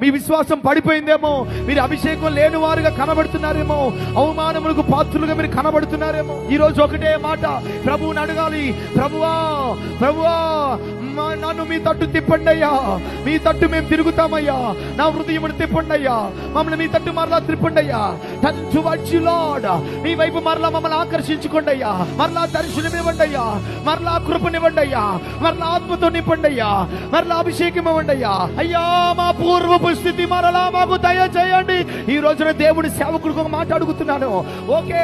మీ విశ్వాసం పడిపోయిందేమో, మీరు అభిషేకం లేని వారుగా కనబడుతున్నారేమో, అవమానములకు పాత్రులుగా మీరు కనబడుతున్నారేమో. ఈ రోజు ఒకటే మాట ప్రభువుని అడగాలి, ప్రభువా ప్రభువా నన్ను మీ తట్టు తిప్పండి అయ్యా, మీ తట్టు మేము తిరుగుతామయ్యా, నా హృదయమును తిప్పండి అయ్యా, మమ్మల్ని మీ తట్టు మరలా తిప్పండి అయ్యా. మీ వైపు మరలా మమ్మల్ని ఆకర్షించుకోండి అయ్యా, మరలా దర్శనం ఇవ్వండి అయ్యా, మరలా కృపనివ్వండి అయ్యా, మరలా ఆత్మతో నింపండి అయ్యా, మరలా అభిషేకం ఇవ్వండి అయ్యా. అయ్యా మా పూర్వపు స్థితి మరలా మాకు దయచేయండి. ఈ రోజున దేవుడి సేవకుడికి ఒక మాట అడుగుతున్నాను. ఓకే,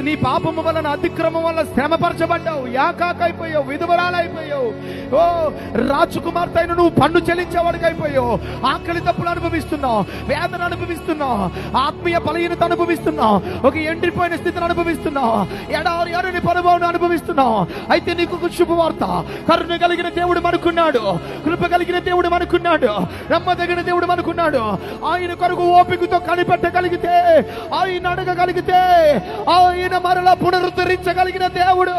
నీ పాపము వలన అతిక్రమం వల్ల శ్రమపరచబడ్డావు, యాకాకైపోయావు, విధవరాలైపోయావు, ఓ రాజకుమార్తె అయిన నువ్వు పన్ను చెల్లించేవాడికి అయిపోయావు, ఆకలి తప్పులు అనుభవిస్తున్నావు, వేదన అనుభవిస్తున్నావు, ఆత్మీయ బలహీనత అనుభవిస్తున్నావు, ఒక ఎండిపోయిన స్థితిని అనుభవిస్తున్నావు, ఎడారి పనుభవం అనుభవిస్తున్నావు. అయితే నీకు ఒక శుభవార్త, కరుణ కలిగిన దేవుడు మనకున్నాడు, కృప కలిగిన దేవుడు మనకున్నాడు, నమ్మదగిన దేవుడు మనకున్నాడు. ఆయన కొరకు ఓపికతో కనిపెట్టగలిగితే, ఆయన అడగగలిగితే, ఆయన మరలా పునరుద్ధరించగలిగిన దేవుడు,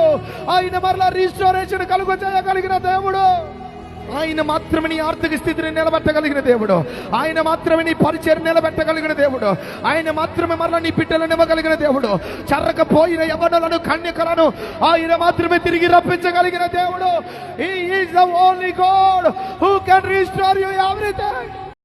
ఆయన మరలా రీస్టోరేషన్ కలుగ చేయగలిగిన దేవుడు, ఆయన మాత్రమే నీ ఆర్థిక స్థితిని నిలబెట్టగలిగిన దేవుడు, ఆయన మాత్రమే నీ పరిచయం నిలబెట్టగలిగిన దేవుడు, ఆయన మాత్రమే మరలా నీ బిడ్డలను ఇవ్వగలిగిన దేవుడు, చర్రకపోయిన యవ్వనులను కన్యకలను ఆయన మాత్రమే తిరిగి రప్పించగలిగిన దేవుడు. He is the only God who can restore you everything.